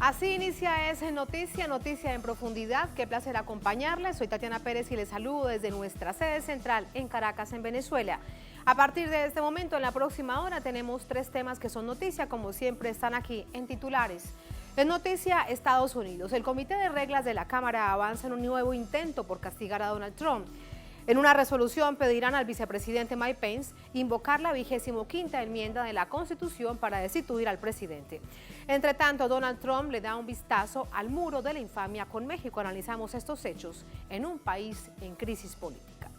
Así inicia Es Noticia en profundidad. Qué placer acompañarles. Soy Tatiana Pérez y les saludo desde nuestra sede central en Caracas, en Venezuela. A partir de este momento, en la próxima hora, tenemos 3 temas que son noticia, como siempre están aquí en titulares. Es noticia Estados Unidos. El Comité de Reglas de la Cámara avanza en un nuevo intento por castigar a Donald Trump. En una resolución pedirán al vicepresidente Mike Pence invocar la 25ª enmienda de la Constitución para destituir al presidente. Entre tanto, Donald Trump le da un vistazo al muro de la infamia con México. Analizamos estos hechos en un país en crisis política.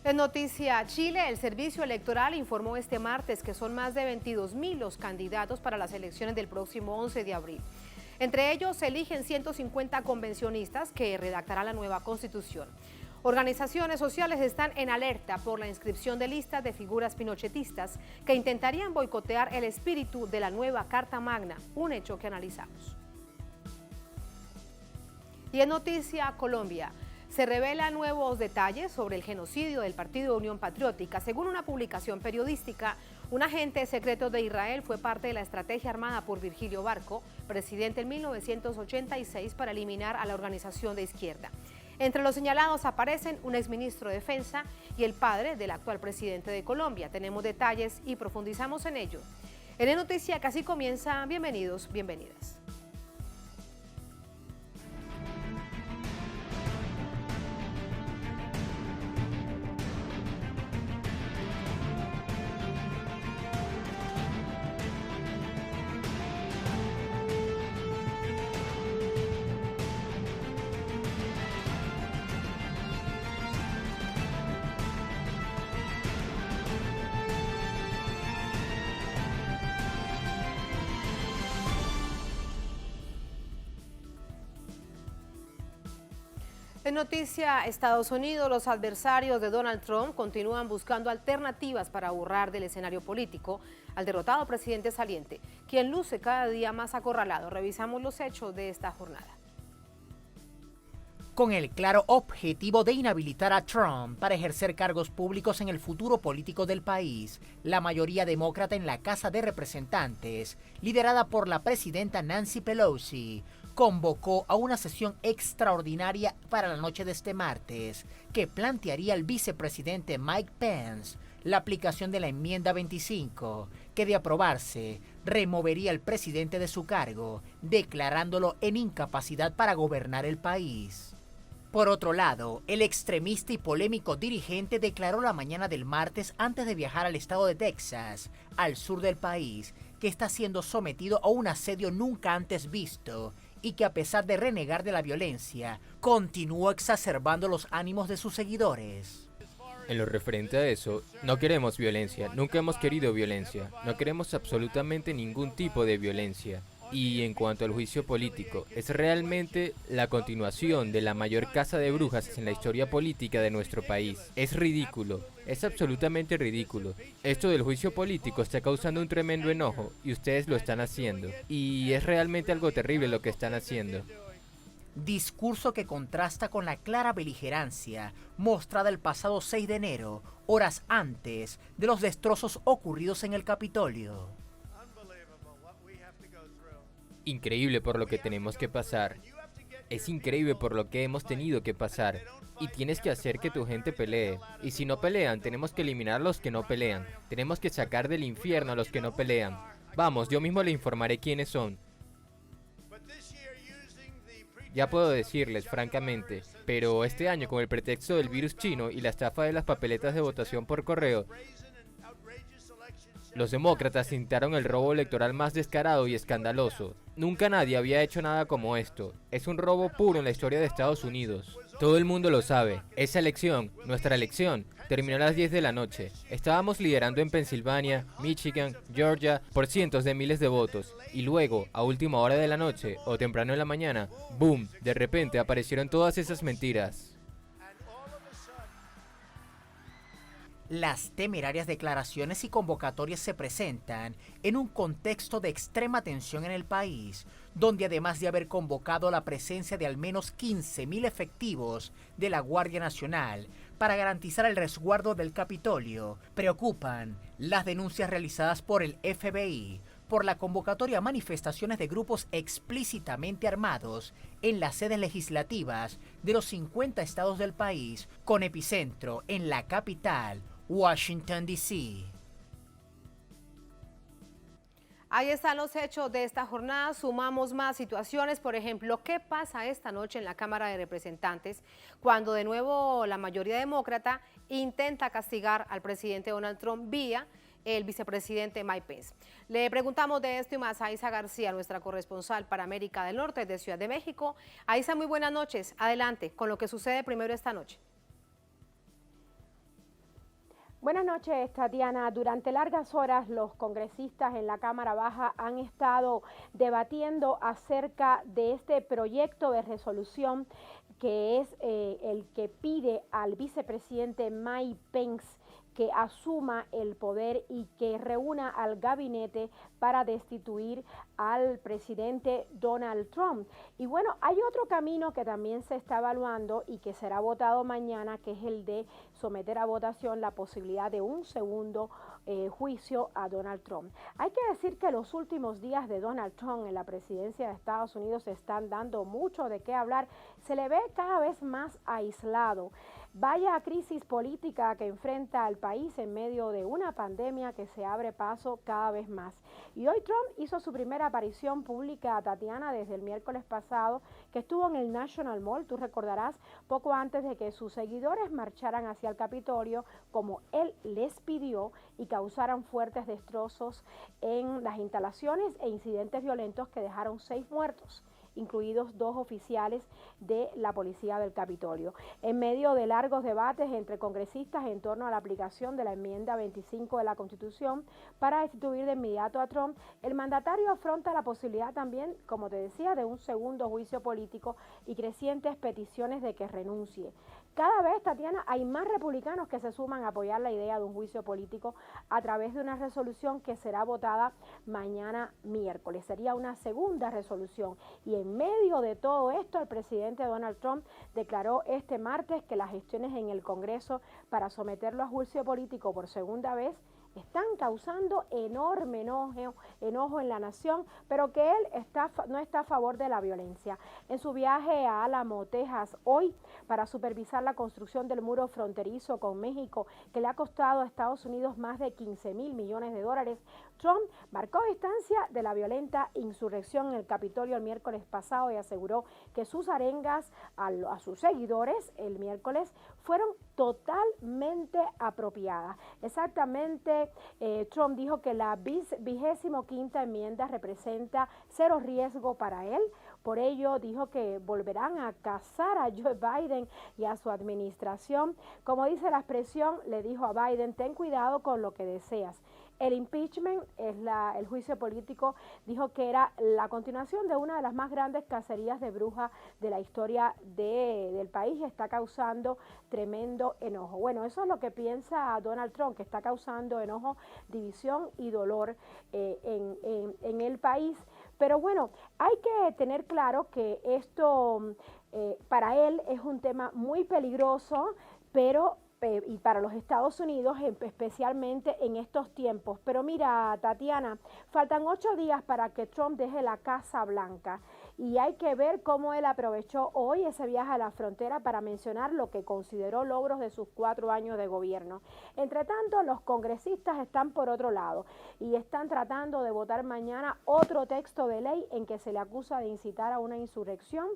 En noticia Chile, el Servicio Electoral informó este martes que son más de 22.000 los candidatos para las elecciones del próximo 11 de abril. Entre ellos se eligen 150 convencionistas que redactarán la nueva Constitución. Organizaciones sociales están en alerta por la inscripción de listas de figuras pinochetistas que intentarían boicotear el espíritu de la nueva Carta Magna, un hecho que analizamos. Y en noticia Colombia, se revelan nuevos detalles sobre el genocidio del Partido Unión Patriótica. Según una publicación periodística, un agente secreto de Israel fue parte de la estrategia armada por Virgilio Barco, presidente en 1986, para eliminar a la organización de izquierda. Entre los señalados aparecen un exministro de Defensa y el padre del actual presidente de Colombia. Tenemos detalles y profundizamos en ello. En Noticia, que así comienza. Bienvenidos, bienvenidas. En noticia Estados Unidos, los adversarios de Donald Trump continúan buscando alternativas para borrar del escenario político al derrotado presidente saliente, quien luce cada día más acorralado. Revisamos los hechos de esta jornada. Con el claro objetivo de inhabilitar a Trump para ejercer cargos públicos en el futuro político del país, la mayoría demócrata en la Casa de Representantes, liderada por la presidenta Nancy Pelosi, convocó a una sesión extraordinaria para la noche de este martes, que plantearía al vicepresidente Mike Pence la aplicación de la enmienda 25, que de aprobarse, removería al presidente de su cargo, declarándolo en incapacidad para gobernar el país. Por otro lado, el extremista y polémico dirigente declaró la mañana del martes, antes de viajar al estado de Texas, al sur del país, que está siendo sometido a un asedio nunca antes visto y que, a pesar de renegar de la violencia, continúa exacerbando los ánimos de sus seguidores. En lo referente a eso, no queremos violencia, nunca hemos querido violencia, no queremos absolutamente ningún tipo de violencia. Y en cuanto al juicio político, es realmente la continuación de la mayor caza de brujas en la historia política de nuestro país. Es ridículo, es absolutamente ridículo. Esto del juicio político está causando un tremendo enojo y ustedes lo están haciendo. Y es realmente algo terrible lo que están haciendo. Discurso que contrasta con la clara beligerancia mostrada el pasado 6 de enero, horas antes de los destrozos ocurridos en el Capitolio. Increíble por lo que tenemos que pasar. Es increíble por lo que hemos tenido que pasar. Y tienes que hacer que tu gente pelee. Y si no pelean, tenemos que eliminar a los que no pelean. Tenemos que sacar del infierno a los que no pelean. Vamos, yo mismo le informaré quiénes son. Ya puedo decirles, francamente, pero este año, con el pretexto del virus chino y la estafa de las papeletas de votación por correo, los demócratas intentaron el robo electoral más descarado y escandaloso. Nunca nadie había hecho nada como esto. Es un robo puro en la historia de Estados Unidos. Todo el mundo lo sabe. Esa elección, nuestra elección, terminó a las 10 de la noche. Estábamos liderando en Pensilvania, Michigan, Georgia, por cientos de miles de votos. Y luego, a última hora de la noche o temprano en la mañana, ¡boom!, de repente aparecieron todas esas mentiras. Las temerarias declaraciones y convocatorias se presentan en un contexto de extrema tensión en el país, donde además de haber convocado la presencia de al menos 15.000 efectivos de la Guardia Nacional para garantizar el resguardo del Capitolio, preocupan las denuncias realizadas por el FBI por la convocatoria a manifestaciones de grupos explícitamente armados en las sedes legislativas de los 50 estados del país, con epicentro en la capital, Washington, D.C. Ahí están los hechos de esta jornada. Sumamos más situaciones. Por ejemplo, ¿qué pasa esta noche en la Cámara de Representantes cuando de nuevo la mayoría demócrata intenta castigar al presidente Donald Trump vía el vicepresidente Mike Pence? Le preguntamos de esto y más a Aiza García, nuestra corresponsal para América del Norte de Ciudad de México. Aiza, muy buenas noches. Adelante con lo que sucede primero esta noche. Buenas noches, Tatiana. Durante largas horas los congresistas en la Cámara Baja han estado debatiendo acerca de este proyecto de resolución que es el que pide al vicepresidente Mike Pence que asuma el poder y que reúna al gabinete para destituir al presidente Donald Trump. Y bueno, hay otro camino que también se está evaluando y que será votado mañana, que es el de someter a votación la posibilidad de un segundo juicio a Donald Trump. Hay que decir que los últimos días de Donald Trump en la presidencia de Estados Unidos están dando mucho de qué hablar. Se le ve cada vez más aislado. Vaya crisis política que enfrenta al país en medio de una pandemia que se abre paso cada vez más. Y hoy Trump hizo su primera aparición pública, Tatiana, desde el miércoles pasado, que estuvo en el National Mall, tú recordarás, poco antes de que sus seguidores marcharan hacia el Capitolio, como él les pidió, y causaran fuertes destrozos en las instalaciones e incidentes violentos que dejaron 6 muertos, incluidos 2 oficiales de la policía del Capitolio. En medio de largos debates entre congresistas en torno a la aplicación de la enmienda 25 de la Constitución para destituir de inmediato a Trump, el mandatario afronta la posibilidad también, como te decía, de un segundo juicio político y crecientes peticiones de que renuncie. Cada vez, Tatiana, hay más republicanos que se suman a apoyar la idea de un juicio político a través de una resolución que será votada mañana miércoles. Sería una segunda resolución. Y en medio de todo esto, el presidente Donald Trump declaró este martes que las gestiones en el Congreso para someterlo a juicio político por segunda vez están causando enorme enojo en la nación, pero que él no está a favor de la violencia. En su viaje a Álamo, Texas, hoy, para supervisar la construcción del muro fronterizo con México, que le ha costado a Estados Unidos más de 15.000 millones de dólares, Trump marcó distancia de la violenta insurrección en el Capitolio el miércoles pasado y aseguró que sus arengas a sus seguidores el miércoles fueron totalmente apropiadas. Exactamente, Trump dijo que la 25ª enmienda representa cero riesgo para él. Por ello, dijo que volverán a cazar a Joe Biden y a su administración. Como dice la expresión, le dijo a Biden, ten cuidado con lo que deseas. El impeachment es el juicio político, dijo que era la continuación de una de las más grandes cacerías de brujas de la historia del país y está causando tremendo enojo. Bueno, eso es lo que piensa Donald Trump, que está causando enojo, división y dolor en el país. Pero bueno, hay que tener claro que esto para él es un tema muy peligroso, pero y para los Estados Unidos, especialmente en estos tiempos. Pero mira, Tatiana, faltan 8 días para que Trump deje la Casa Blanca y hay que ver cómo él aprovechó hoy ese viaje a la frontera para mencionar lo que consideró logros de sus 4 años de gobierno. Entre tanto, los congresistas están por otro lado y están tratando de votar mañana otro texto de ley en que se le acusa de incitar a una insurrección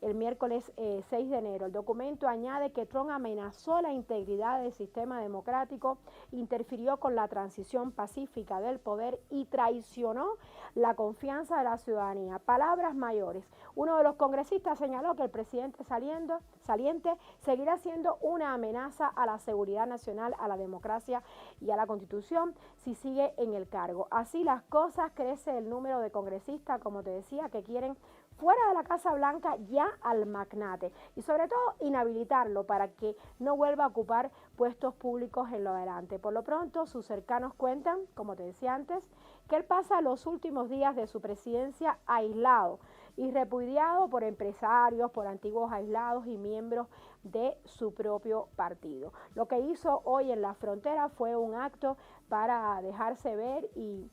el miércoles 6 de enero. El documento añade que Trump amenazó la integridad del sistema democrático, interfirió con la transición pacífica del poder y traicionó la confianza de la ciudadanía. Palabras mayores. Uno de los congresistas señaló que el presidente saliente seguirá siendo una amenaza a la seguridad nacional, a la democracia y a la Constitución si sigue en el cargo. Así las cosas, crece el número de congresistas, como te decía, que quieren fuera de la Casa Blanca ya al magnate y sobre todo inhabilitarlo para que no vuelva a ocupar puestos públicos en lo adelante. Por lo pronto, sus cercanos cuentan, como te decía antes, que él pasa los últimos días de su presidencia aislado y repudiado por empresarios, por antiguos aislados y miembros de su propio partido. Lo que hizo hoy en la frontera fue un acto para dejarse ver y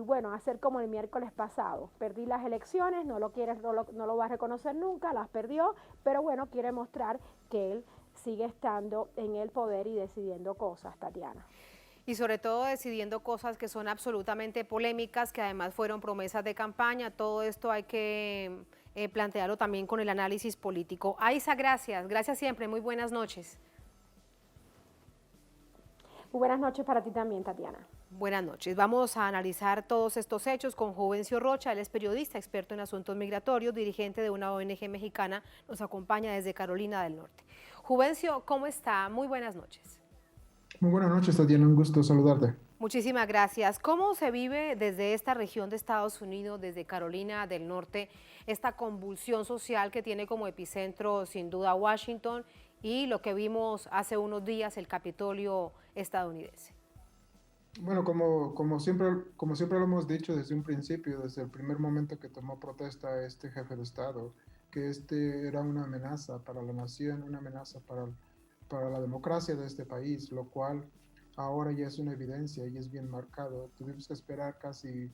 bueno, hacer como el miércoles pasado. Perdí las elecciones, no lo va a reconocer nunca, las perdió, pero bueno, quiere mostrar que él sigue estando en el poder y decidiendo cosas, Tatiana. Y sobre todo decidiendo cosas que son absolutamente polémicas, que además fueron promesas de campaña. Todo esto hay que plantearlo también con el análisis político. Aiza, gracias siempre, muy buenas noches. Muy buenas noches para ti también, Tatiana. Buenas noches. Vamos a analizar todos estos hechos con Juvencio Rocha. Él es periodista, experto en asuntos migratorios, dirigente de una ONG mexicana. Nos acompaña desde Carolina del Norte. Juvencio, ¿cómo está? Muy buenas noches. Muy buenas noches, Tatiana. Un gusto saludarte. Muchísimas gracias. ¿Cómo se vive desde esta región de Estados Unidos, desde Carolina del Norte, esta convulsión social que tiene como epicentro sin duda Washington y lo que vimos hace unos días, el Capitolio estadounidense? Bueno, como siempre lo hemos dicho desde un principio, desde el primer momento que tomó protesta este jefe de Estado, que este era una amenaza para la nación, una amenaza para la democracia de este país, lo cual ahora ya es una evidencia y es bien marcado. Tuvimos que esperar casi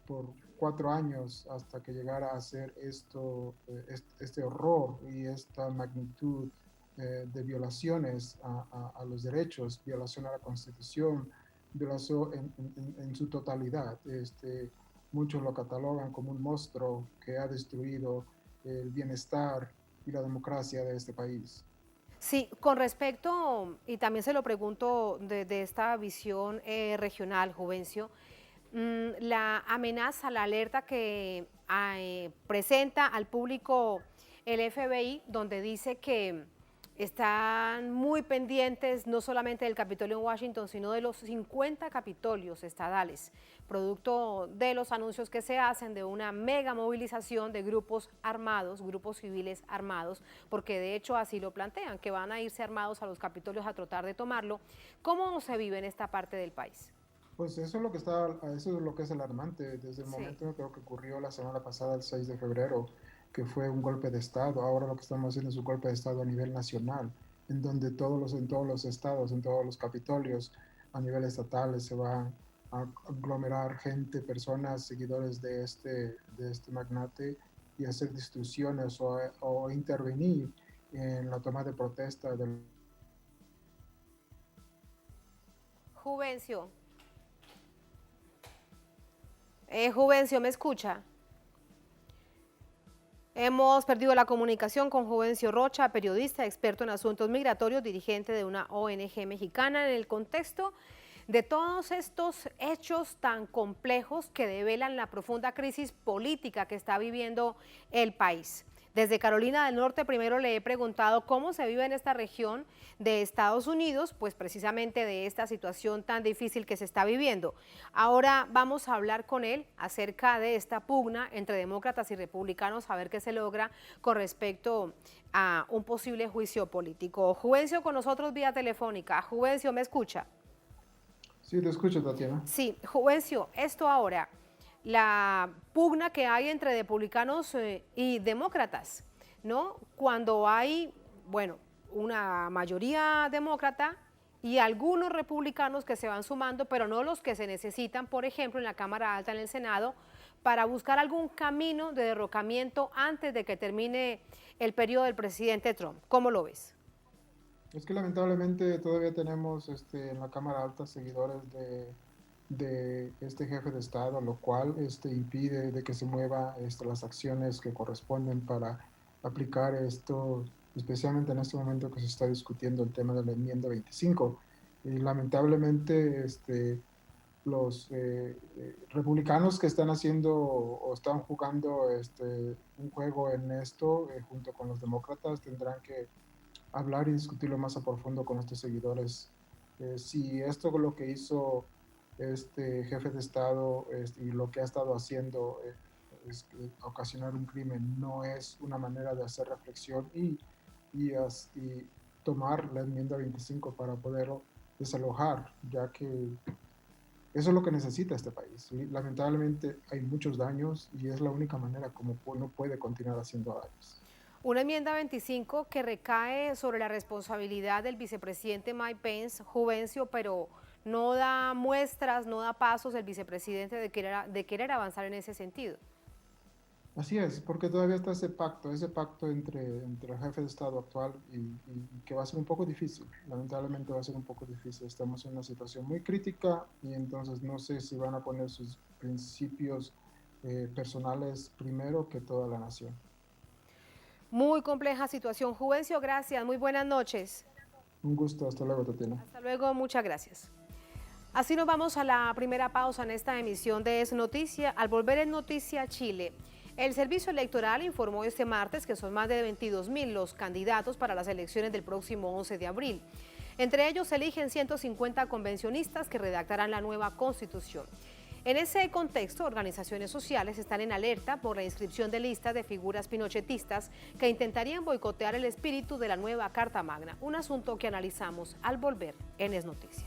por 4 años hasta que llegara a hacer este horror y esta magnitud de violaciones a los derechos, violación a la Constitución, violación en su totalidad. Muchos lo catalogan como un monstruo que ha destruido el bienestar y la democracia de este país. Sí, con respecto, y también se lo pregunto desde esta visión regional, Juvencio, la amenaza, la alerta que presenta al público el FBI, donde dice que están muy pendientes no solamente del Capitolio en Washington, sino de los 50 capitolios estadales, producto de los anuncios que se hacen de una mega movilización de grupos armados, grupos civiles armados, porque de hecho así lo plantean, que van a irse armados a los capitolios a tratar de tomarlo. ¿Cómo se vive en esta parte del país? Pues eso es lo que es alarmante. Desde el momento creo que ocurrió la semana pasada, el 6 de febrero, que fue un golpe de Estado. Ahora lo que estamos haciendo es un golpe de Estado a nivel nacional, en donde en todos los estados, en todos los capitolios a nivel estatal se va a aglomerar gente, personas, seguidores de este magnate y hacer destrucciones o intervenir en la toma de protesta del... Juvencio. Juvencio, ¿me escucha? Hemos perdido la comunicación con Juvencio Rocha, periodista, experto en asuntos migratorios, dirigente de una ONG mexicana, en el contexto de todos estos hechos tan complejos que develan la profunda crisis política que está viviendo el país. Desde Carolina del Norte, primero le he preguntado cómo se vive en esta región de Estados Unidos, pues precisamente de esta situación tan difícil que se está viviendo. Ahora vamos a hablar con él acerca de esta pugna entre demócratas y republicanos, a ver qué se logra con respecto a un posible juicio político. Juvencio con nosotros vía telefónica. Juvencio, ¿me escucha? Sí, te escucho, Tatiana. Sí, Juvencio, esto ahora, la pugna que hay entre republicanos y demócratas, ¿no? Cuando hay, bueno, una mayoría demócrata y algunos republicanos que se van sumando, pero no los que se necesitan, por ejemplo, en la Cámara Alta, en el Senado, para buscar algún camino de derrocamiento antes de que termine el periodo del presidente Trump. ¿Cómo lo ves? Es que lamentablemente todavía tenemos en la Cámara Alta seguidores de este jefe de Estado, lo cual impide de que se mueva las acciones que corresponden para aplicar esto, especialmente en este momento que se está discutiendo el tema de la enmienda 25. Y lamentablemente los republicanos que están haciendo o están jugando un juego en esto, junto con los demócratas, tendrán que hablar y discutirlo más a profundo con nuestros seguidores. Si esto es lo que hizo este jefe de Estado y lo que ha estado haciendo ocasionar un crimen no es una manera de hacer reflexión y tomar la enmienda 25 para poderlo desalojar, ya que eso es lo que necesita este país. Lamentablemente hay muchos daños y es la única manera como no puede continuar haciendo daños. Una enmienda 25 que recae sobre la responsabilidad del vicepresidente Mike Pence, Juvencio, pero no da muestras, no da pasos el vicepresidente de querer avanzar en ese sentido. Así es, porque todavía está ese pacto entre el jefe de Estado actual y que va a ser un poco difícil. Lamentablemente va a ser un poco difícil. Estamos en una situación muy crítica y entonces no sé si van a poner sus principios personales primero que toda la nación. Muy compleja situación. Juvencio, gracias. Muy buenas noches. Un gusto. Hasta luego, Tatiana. Hasta luego. Muchas gracias. Así nos vamos a la primera pausa en esta emisión de Es Noticia. Al volver en Noticia Chile, el Servicio Electoral informó este martes que son más de 22.000 los candidatos para las elecciones del próximo 11 de abril. Entre ellos se eligen 150 convencionistas que redactarán la nueva Constitución. En ese contexto, organizaciones sociales están en alerta por la inscripción de listas de figuras pinochetistas que intentarían boicotear el espíritu de la nueva Carta Magna, un asunto que analizamos al volver en Es Noticia.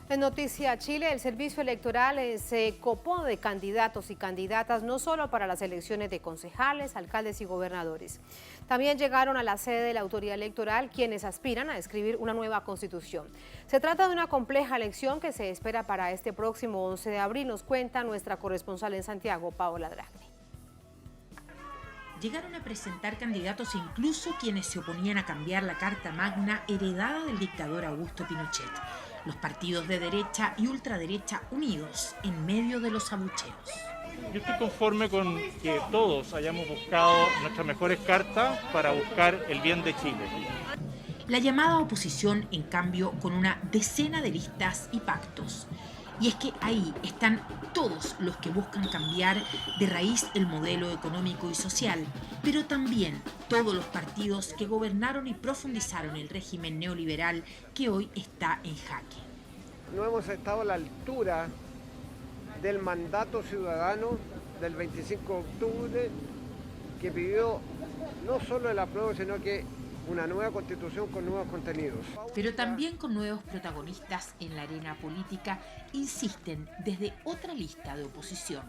En Noticia Chile, el Servicio Electoral se copó de candidatos y candidatas no solo para las elecciones de concejales, alcaldes y gobernadores. También llegaron a la sede de la autoridad electoral quienes aspiran a escribir una nueva constitución. Se trata de una compleja elección que se espera para este próximo 11 de abril, nos cuenta nuestra corresponsal en Santiago, Paola Dragni. Llegaron a presentar candidatos incluso quienes se oponían a cambiar la Carta Magna heredada del dictador Augusto Pinochet. Los partidos de derecha y ultraderecha unidos en medio de los abucheos. Yo estoy conforme con que todos hayamos buscado nuestras mejores cartas para buscar el bien de Chile. La llamada oposición, en cambio, con una decena de listas y pactos. Y es que ahí están todos los que buscan cambiar de raíz el modelo económico y social, pero también todos los partidos que gobernaron y profundizaron el régimen neoliberal que hoy está en jaque. No hemos estado a la altura del mandato ciudadano del 25 de octubre que pidió no solo el apruebo, sino que una nueva constitución con nuevos contenidos. Pero también con nuevos protagonistas en la arena política, insisten desde otra lista de oposición.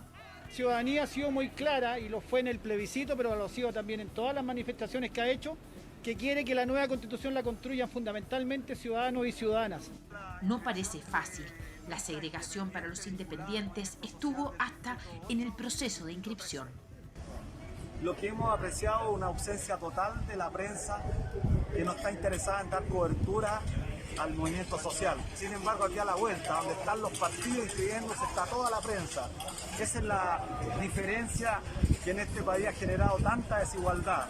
Ciudadanía ha sido muy clara y lo fue en el plebiscito, pero lo ha sido también en todas las manifestaciones que ha hecho, que quiere que la nueva constitución la construyan fundamentalmente ciudadanos y ciudadanas. No parece fácil. La segregación para los independientes estuvo hasta en el proceso de inscripción. Lo que hemos apreciado es una ausencia total de la prensa que no está interesada en dar cobertura al movimiento social. Sin embargo, aquí a la vuelta, donde están los partidos inscribiéndose, está toda la prensa. Esa es la diferencia que en este país ha generado tanta desigualdad.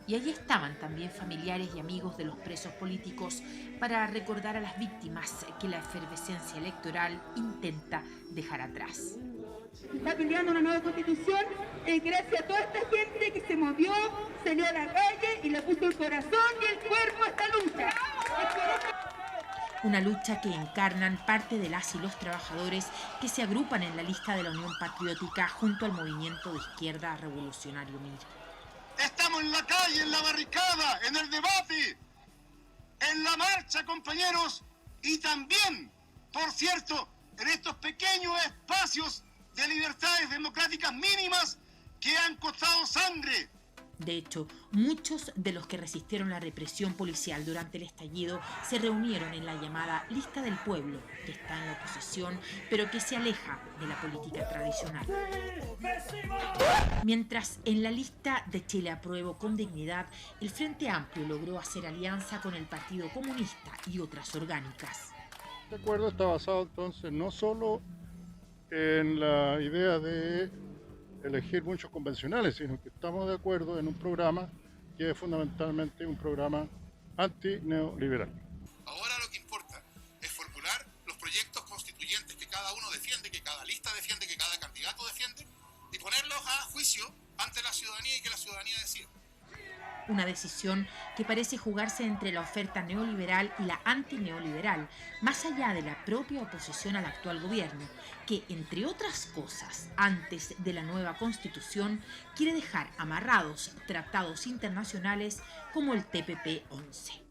Y allí estaban también familiares y amigos de los presos políticos para recordar a las víctimas que la efervescencia electoral intenta dejar atrás. Se está peleando una nueva constitución gracias a toda esta gente que se movió, salió a la calle y le puso el corazón y el cuerpo a esta lucha. Una lucha que encarnan parte de las y los trabajadores que se agrupan en la lista de la Unión Patriótica junto al movimiento de izquierda revolucionario MIR. Estamos en la calle, en la barricada, en el debate, en la marcha, compañeros, y también, por cierto, en estos pequeños espacios de libertades democráticas mínimas que han costado sangre, De hecho, muchos de los que resistieron la represión policial durante el estallido se reunieron en la llamada Lista del Pueblo, que está en la oposición, pero que se aleja de la política tradicional. Mientras en la lista de Chile Apruebo con Dignidad, el Frente Amplio logró hacer alianza con el Partido Comunista y otras orgánicas. Este acuerdo está basado entonces no solo en la idea de elegir muchos convencionales, sino que estamos de acuerdo en un programa que es fundamentalmente un programa antineoliberal. Ahora lo que importa es formular los proyectos constituyentes que cada uno defiende, que cada lista defiende, que cada candidato defiende, y ponerlos a juicio ante la ciudadanía y que la ciudadanía decida. Una decisión que parece jugarse entre la oferta neoliberal y la antineoliberal, más allá de la propia oposición al actual gobierno, que, entre otras cosas, antes de la nueva Constitución, quiere dejar amarrados tratados internacionales como el TPP-11.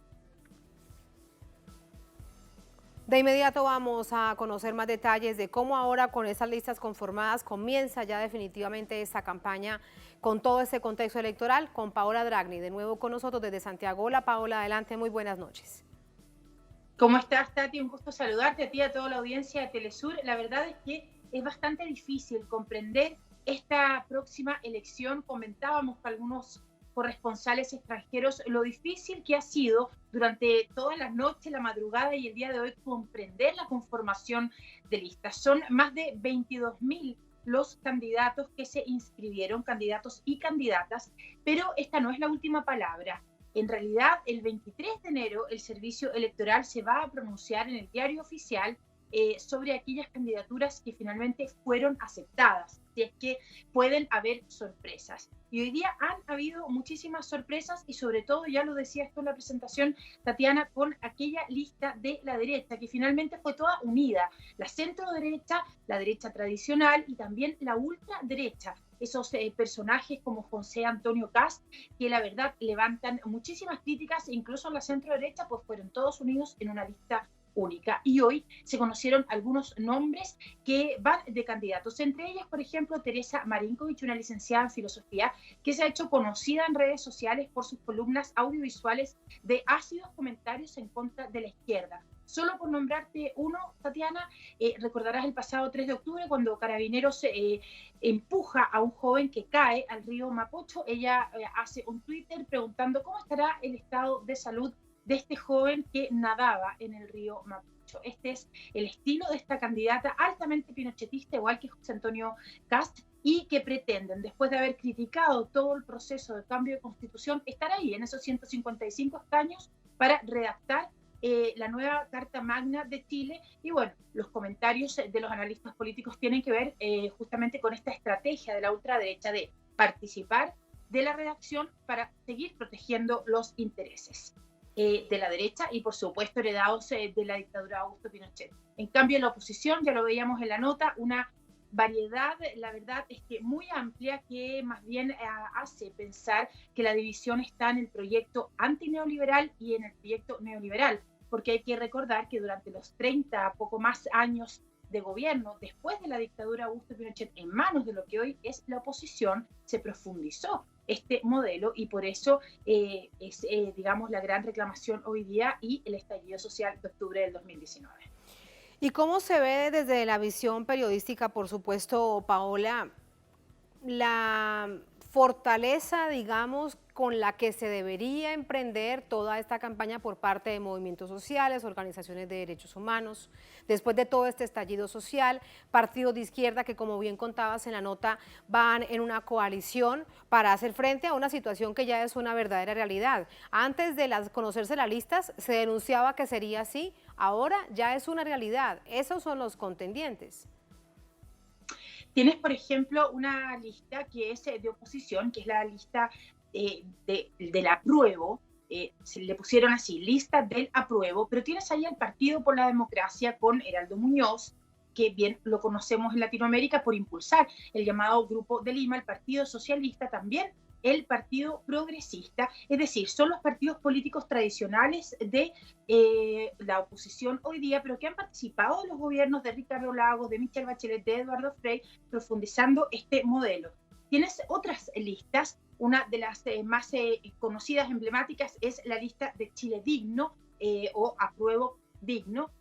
De inmediato vamos a conocer más detalles de cómo ahora con esas listas conformadas comienza ya definitivamente esta campaña con todo este contexto electoral con Paola Dragni, de nuevo con nosotros desde Santiago. Hola Paola, adelante, muy buenas noches. ¿Cómo estás, Tati? Un gusto saludarte a ti y a toda la audiencia de Telesur. La verdad es que es bastante difícil comprender esta próxima elección. Comentábamos con algunos corresponsales extranjeros lo difícil que ha sido durante todas las noches, la madrugada y el día de hoy comprender la conformación de listas. Son más de 22.000 los candidatos que se inscribieron, candidatos y candidatas, pero esta no es la última palabra. En realidad, el 23 de enero el Servicio Electoral se va a pronunciar en el Diario Oficial sobre aquellas candidaturas que finalmente fueron aceptadas, si es que pueden haber sorpresas. Y hoy día han habido muchísimas sorpresas y sobre todo, ya lo decía esto en la presentación, Tatiana, con aquella lista de la derecha, que finalmente fue toda unida, la centro derecha, la derecha tradicional y también la ultraderecha. Esos personajes como José Antonio Kast, que la verdad levantan muchísimas críticas, incluso la centro derecha, pues fueron todos unidos en una lista única. Y hoy se conocieron algunos nombres que van de candidatos, entre ellas, por ejemplo, Teresa Marinkovic, una licenciada en filosofía que se ha hecho conocida en redes sociales por sus columnas audiovisuales de ácidos comentarios en contra de la izquierda. Solo por nombrarte uno, Tatiana, recordarás el pasado 3 de octubre cuando Carabineros empuja a un joven que cae al río Mapocho. Ella hace un Twitter preguntando cómo estará el estado de salud de este joven que nadaba en el río Mapocho. Este es el estilo de esta candidata altamente pinochetista, igual que José Antonio Kast, y que pretenden, después de haber criticado todo el proceso de cambio de constitución, estar ahí en esos 155 escaños para redactar la nueva Carta Magna de Chile. Y bueno, los comentarios de los analistas políticos tienen que ver justamente con esta estrategia de la ultraderecha de participar de la redacción para seguir protegiendo los intereses de la derecha y por supuesto heredados de la dictadura de Augusto Pinochet. En cambio, en la oposición, ya lo veíamos en la nota, una variedad, la verdad es que muy amplia, que más bien hace pensar que la división está en el proyecto antineoliberal y en el proyecto neoliberal, porque hay que recordar que durante los 30, poco más años de gobierno, después de la dictadura de Augusto Pinochet, en manos de lo que hoy es la oposición, se profundizó este modelo y por eso es, digamos, la gran reclamación hoy día y el estallido social de octubre del 2019. ¿Y cómo se ve desde la visión periodística, por supuesto, Paola, la fortaleza, digamos, con la que se debería emprender toda esta campaña por parte de movimientos sociales, organizaciones de derechos humanos, después de todo este estallido social, partidos de izquierda que, como bien contabas en la nota, van en una coalición para hacer frente a una situación que ya es una verdadera realidad? Antes de conocerse las listas se denunciaba que sería así, ahora ya es una realidad. Esos son los contendientes. Tienes, por ejemplo, una lista que es de oposición, que es la lista del apruebo, se le pusieron así, lista del apruebo, pero tienes ahí el Partido por la Democracia con Heraldo Muñoz, que bien lo conocemos en Latinoamérica por impulsar el llamado Grupo de Lima, el Partido Socialista también, el Partido Progresista, es decir, son los partidos políticos tradicionales de la oposición hoy día, pero que han participado en los gobiernos de Ricardo Lagos, de Michelle Bachelet, de Eduardo Frei, profundizando este modelo. Tienes otras listas Una de las más conocidas, emblemáticas, es la lista de Chile Digno o Apruebo Digno.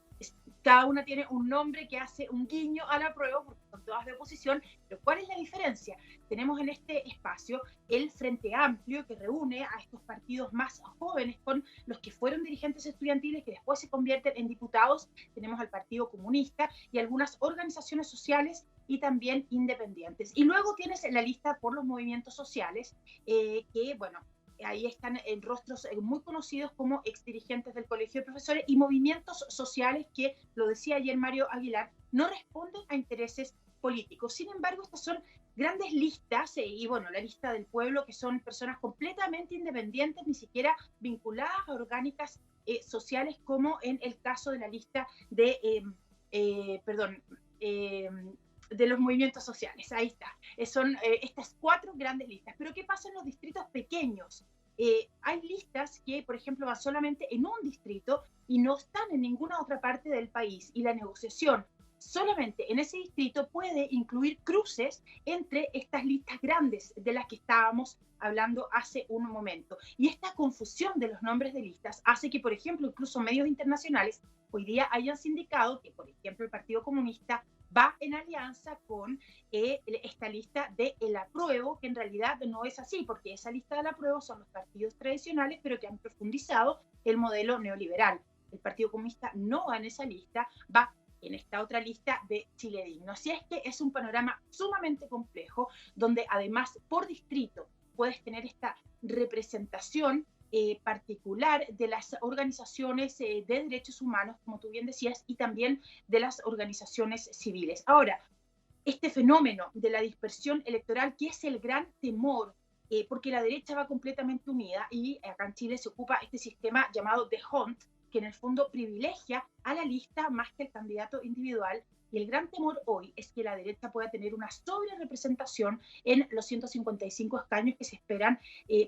Cada una tiene un nombre que hace un guiño al apruebo, porque son todas de oposición. Pero ¿cuál es la diferencia? Tenemos en este espacio el Frente Amplio, que reúne a estos partidos más jóvenes con los que fueron dirigentes estudiantiles, que después se convierten en diputados. Tenemos al Partido Comunista y algunas organizaciones sociales y también independientes. Y luego tienes la lista por los movimientos sociales, que, bueno, ahí están en rostros muy conocidos como exdirigentes del Colegio de Profesores y movimientos sociales que, lo decía ayer Mario Aguilar, no responden a intereses políticos. Sin embargo, estas son grandes listas, y bueno, la lista del pueblo, que son personas completamente independientes, ni siquiera vinculadas a orgánicas sociales, como en el caso de la lista de, de los movimientos sociales. Ahí está. Son estas 4 grandes listas. Pero ¿qué pasa en los distritos pequeños? Hay listas que, por ejemplo, van solamente en un distrito y no están en ninguna otra parte del país. Y la negociación solamente en ese distrito puede incluir cruces entre estas listas grandes de las que estábamos hablando hace un momento. Y esta confusión de los nombres de listas hace que, por ejemplo, incluso medios internacionales hoy día hayan sindicado que, por ejemplo, el Partido Comunista va en alianza con esta lista de el apruebo, que en realidad no es así, porque esa lista del apruebo son los partidos tradicionales, pero que han profundizado el modelo neoliberal. El Partido Comunista no va en esa lista, va en esta otra lista de Chile Digno. Así es que es un panorama sumamente complejo, donde además por distrito puedes tener esta representación particular de las organizaciones de derechos humanos, como tú bien decías, y también de las organizaciones civiles. Ahora, este fenómeno de la dispersión electoral, que es el gran temor, porque la derecha va completamente unida, y acá en Chile se ocupa este sistema llamado The Hunt, que en el fondo privilegia a la lista más que al candidato individual. Y el gran temor hoy es que la derecha pueda tener una sobrerepresentación en los 155 escaños que se esperan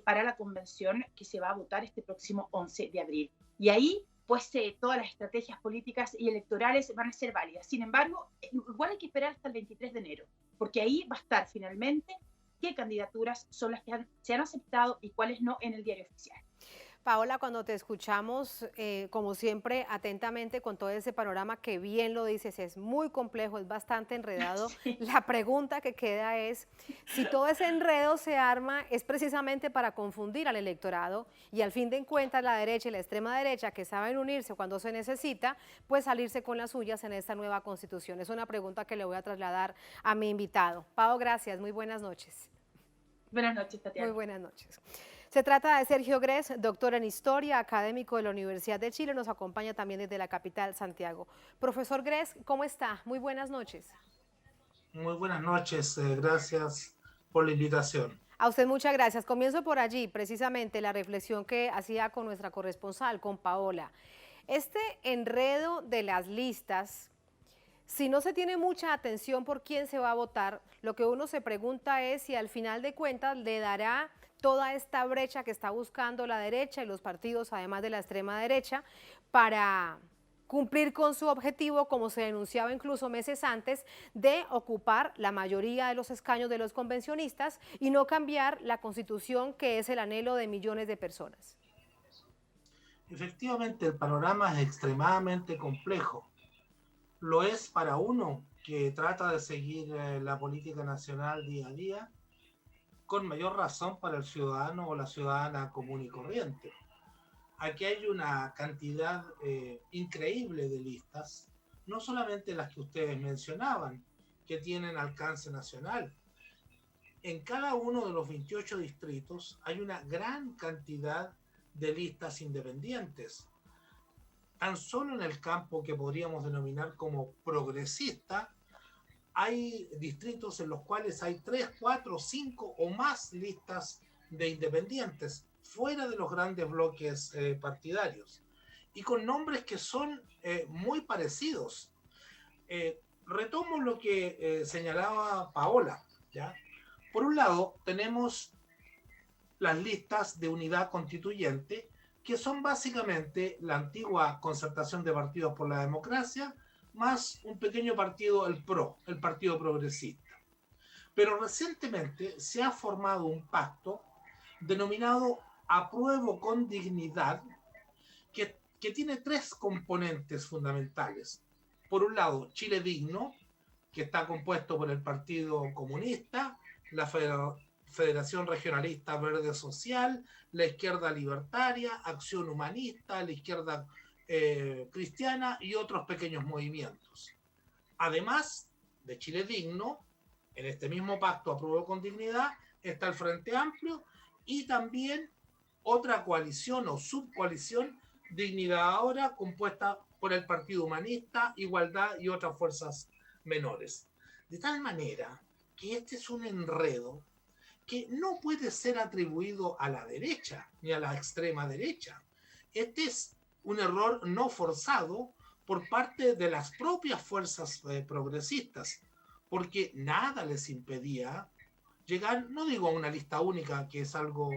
para la convención que se va a votar este próximo 11 de abril. Y ahí, pues, todas las estrategias políticas y electorales van a ser válidas. Sin embargo, igual hay que esperar hasta el 23 de enero, porque ahí va a estar finalmente qué candidaturas son las que se han aceptado y cuáles no en el diario oficial. Paola, cuando te escuchamos, como siempre, atentamente con todo ese panorama que bien lo dices, es muy complejo, es bastante enredado. Sí. La pregunta que queda es, si todo ese enredo se arma, es precisamente para confundir al electorado y al fin de cuentas la derecha y la extrema derecha, que saben unirse cuando se necesita, pues salirse con las suyas en esta nueva constitución. Es una pregunta que le voy a trasladar a mi invitado. Pao, gracias, muy buenas noches. Buenas noches, Tatiana. Muy buenas noches. Se trata de Sergio Grez, doctor en Historia, académico de la Universidad de Chile, nos acompaña también desde la capital, Santiago. Profesor Grez, ¿cómo está? Muy buenas noches. Muy buenas noches, gracias por la invitación. A usted muchas gracias. Comienzo por allí, precisamente la reflexión que hacía con nuestra corresponsal, con Paola. Este enredo de las listas, si no se tiene mucha atención por quién se va a votar, lo que uno se pregunta es si al final de cuentas le dará toda esta brecha que está buscando la derecha y los partidos, además de la extrema derecha, para cumplir con su objetivo, como se denunciaba incluso meses antes, de ocupar la mayoría de los escaños de los convencionistas y no cambiar la Constitución, que es el anhelo de millones de personas. Efectivamente, el panorama es extremadamente complejo. Lo es para uno que trata de seguir la política nacional día a día, con mayor razón para el ciudadano o la ciudadana común y corriente. Aquí hay una cantidad increíble de listas, no solamente las que ustedes mencionaban, que tienen alcance nacional. En cada uno de los 28 distritos hay una gran cantidad de listas independientes. Tan solo en el campo que podríamos denominar como progresista, hay distritos en los cuales hay 3, 4, 5 o más listas de independientes, fuera de los grandes bloques partidarios, y con nombres que son muy parecidos. Retomo lo que señalaba Paola, ¿ya? Por un lado, tenemos las listas de unidad constituyente, que son básicamente la antigua concertación de partidos por la democracia, más un pequeño partido, el PRO, el Partido Progresista. Pero recientemente se ha formado un pacto denominado Apruebo con Dignidad, que tiene 3 componentes fundamentales. Por un lado, Chile Digno, que está compuesto por el Partido Comunista, la Federación Regionalista Verde Social, la Izquierda Libertaria, Acción Humanista, la Izquierda Cristiana y otros pequeños movimientos. Además de Chile Digno, en este mismo pacto Apruebo con Dignidad, está el Frente Amplio y también otra coalición o subcoalición, Dignidad Ahora, compuesta por el Partido Humanista, Igualdad y otras fuerzas menores. De tal manera que este es un enredo que no puede ser atribuido a la derecha ni a la extrema derecha. Este es un error no forzado por parte de las propias fuerzas progresistas, porque nada les impedía llegar, no digo a una lista única, que es algo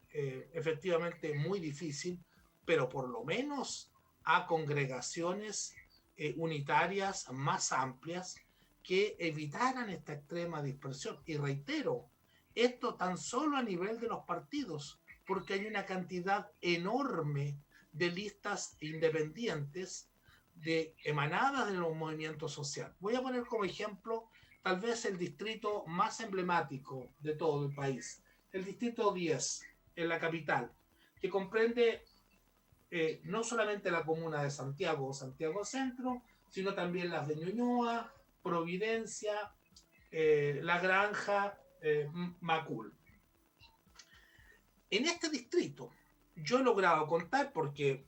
efectivamente muy difícil, pero por lo menos a congregaciones unitarias más amplias que evitaran esta extrema dispersión. Y reitero, esto tan solo a nivel de los partidos, porque hay una cantidad enorme de listas independientes emanadas de los movimientos sociales. Voy a poner como ejemplo tal vez el distrito más emblemático de todo el país, el distrito 10, en la capital, que comprende no solamente la comuna de Santiago o Santiago Centro, sino también las de Ñuñoa, Providencia, La Granja, Macul. En este distrito yo he logrado contar, porque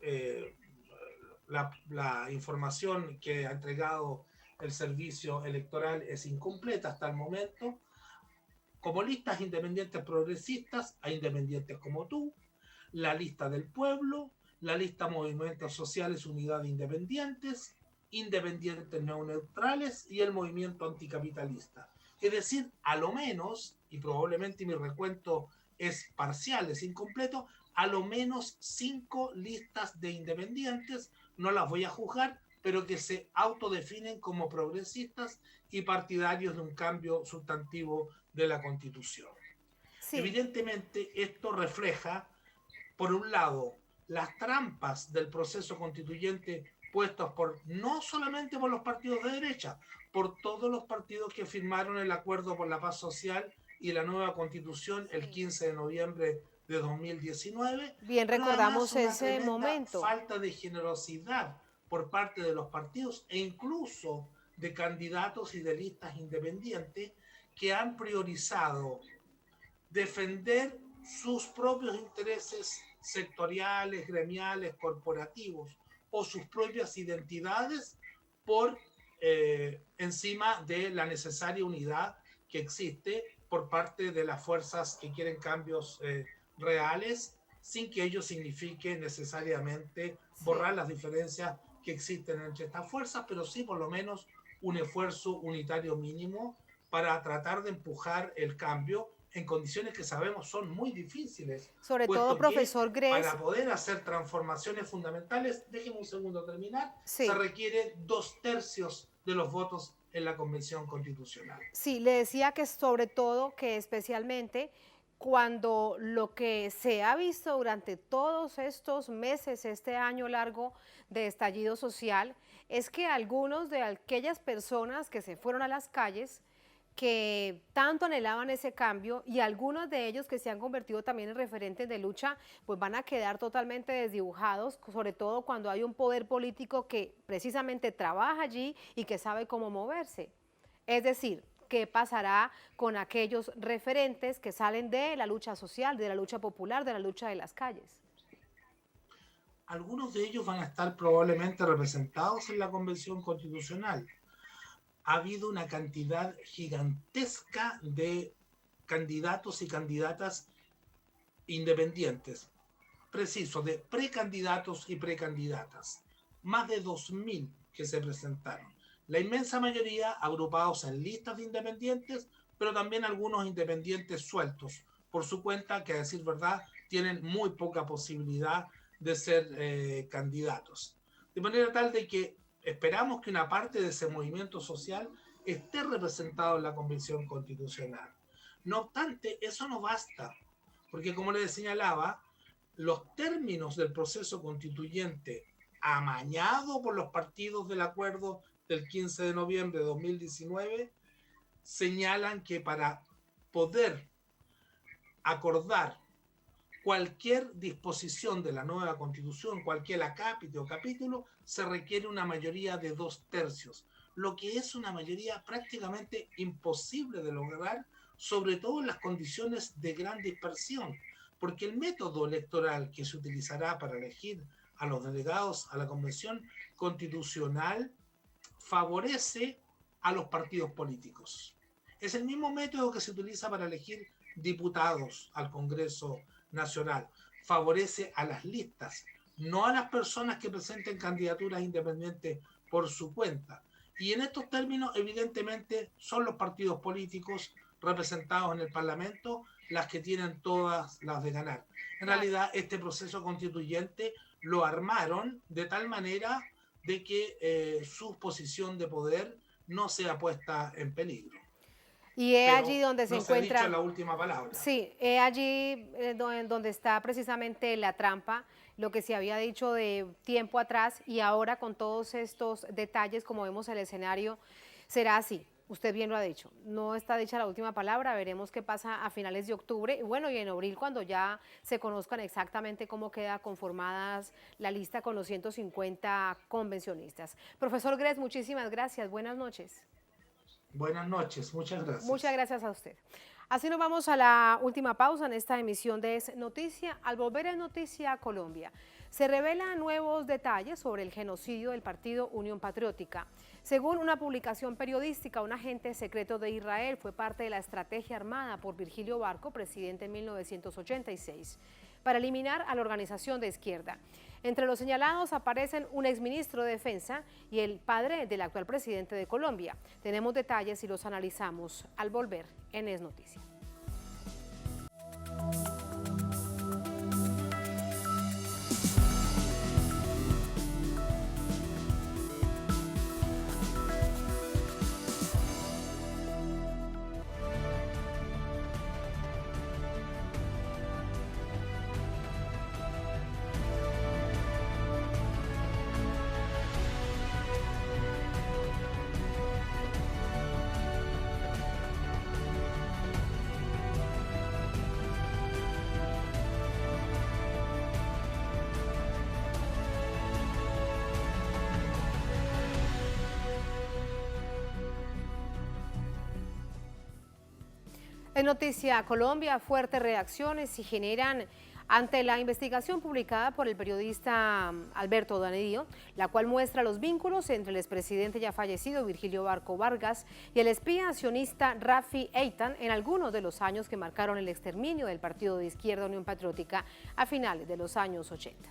la información que ha entregado el servicio electoral es incompleta hasta el momento, como listas independientes progresistas a independientes como tú, la lista del pueblo, la lista Movimientos Sociales Unidad de Independientes, independientes no neutrales y el movimiento anticapitalista. Es decir, a lo menos, y probablemente mi recuento es parcial, es incompleto, a lo menos 5 listas de independientes, no las voy a juzgar, pero que se autodefinen como progresistas y partidarios de un cambio sustantivo de la Constitución. Sí. Evidentemente, esto refleja, por un lado, las trampas del proceso constituyente puestos no solamente por los partidos de derecha, por todos los partidos que firmaron el Acuerdo por la Paz Social y la nueva Constitución el 15 de noviembre de 2019. Bien, recordamos ese momento. Falta de generosidad por parte de los partidos e incluso de candidatos y de listas independientes que han priorizado defender sus propios intereses sectoriales, gremiales, corporativos o sus propias identidades por encima de la necesaria unidad que existe por parte de las fuerzas que quieren cambios reales, sin que ello signifique necesariamente borrar las diferencias que existen entre estas fuerzas, pero sí por lo menos un esfuerzo unitario mínimo para tratar de empujar el cambio en condiciones que sabemos son muy difíciles. Sobre todo, profesor Gress, para poder hacer transformaciones fundamentales, déjeme un segundo terminar, se requiere 2/3 de los votos en la Convención Constitucional. Sí, le decía que sobre todo, que especialmente cuando lo que se ha visto durante todos estos meses, este año largo de estallido social, es que algunos de aquellas personas que se fueron a las calles, que tanto anhelaban ese cambio, y algunos de ellos que se han convertido también en referentes de lucha, pues van a quedar totalmente desdibujados, sobre todo cuando hay un poder político que precisamente trabaja allí y que sabe cómo moverse. Es decir, ¿qué pasará con aquellos referentes que salen de la lucha social, de la lucha popular, de la lucha de las calles? Algunos de ellos van a estar probablemente representados en la Convención Constitucional. Ha habido una cantidad gigantesca de candidatos y candidatas independientes, preciso, de precandidatos y precandidatas, más de 2.000 que se presentaron. La inmensa mayoría agrupados en listas de independientes, pero también algunos independientes sueltos, por su cuenta, que a decir verdad, tienen muy poca posibilidad de ser candidatos. De manera tal de que esperamos que una parte de ese movimiento social esté representado en la Convención Constitucional. No obstante, eso no basta, porque como les señalaba, los términos del proceso constituyente amañado por los partidos del acuerdo del 15 de noviembre de 2019 señalan que para poder acordar cualquier disposición de la nueva constitución, cualquier acápite o capítulo, se requiere una mayoría de 2/3, lo que es una mayoría prácticamente imposible de lograr, sobre todo en las condiciones de gran dispersión, porque el método electoral que se utilizará para elegir a los delegados a la Convención Constitucional favorece a los partidos políticos. Es el mismo método que se utiliza para elegir diputados al Congreso Nacional. Favorece a las listas, no a las personas que presenten candidaturas independientes por su cuenta. Y en estos términos, evidentemente, son los partidos políticos representados en el Parlamento las que tienen todas las de ganar. En realidad, este proceso constituyente lo armaron de tal manera de que su posición de poder no sea puesta en peligro. Y es Pero allí donde se no encuentra... Se ha dicho la última palabra. Sí, es allí donde está precisamente la trampa, lo que se había dicho de tiempo atrás y ahora con todos estos detalles, como vemos el escenario, será así. Usted bien lo ha dicho, no está dicha la última palabra, veremos qué pasa a finales de octubre, y bueno, y en abril cuando ya se conozcan exactamente cómo queda conformadas la lista con los 150 convencionistas. Profesor Grez, muchísimas gracias, buenas noches. Buenas noches, muchas gracias. Muchas gracias a usted. Así nos vamos a la última pausa en esta emisión de Es Noticia. Al volver en Noticia Colombia, se revelan nuevos detalles sobre el genocidio del partido Unión Patriótica. Según una publicación periodística, un agente secreto de Israel fue parte de la estrategia armada por Virgilio Barco, presidente en 1986, para eliminar a la organización de izquierda. Entre los señalados aparecen un exministro de Defensa y el padre del actual presidente de Colombia. Tenemos detalles y los analizamos al volver en Es Noticia. En Noticia Colombia, fuertes reacciones se generan ante la investigación publicada por el periodista Alberto Donadío, la cual muestra los vínculos entre el expresidente ya fallecido Virgilio Barco Vargas y el espía sionista Rafi Eitan en algunos de los años que marcaron el exterminio del partido de izquierda Unión Patriótica a finales de los años 80.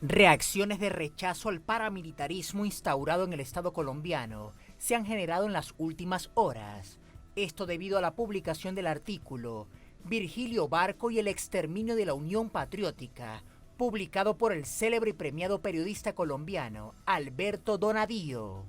Reacciones de rechazo al paramilitarismo instaurado en el Estado colombiano se han generado en las últimas horas. Esto debido a la publicación del artículo Virgilio Barco y el exterminio de la Unión Patriótica, publicado por el célebre y premiado periodista colombiano Alberto Donadío.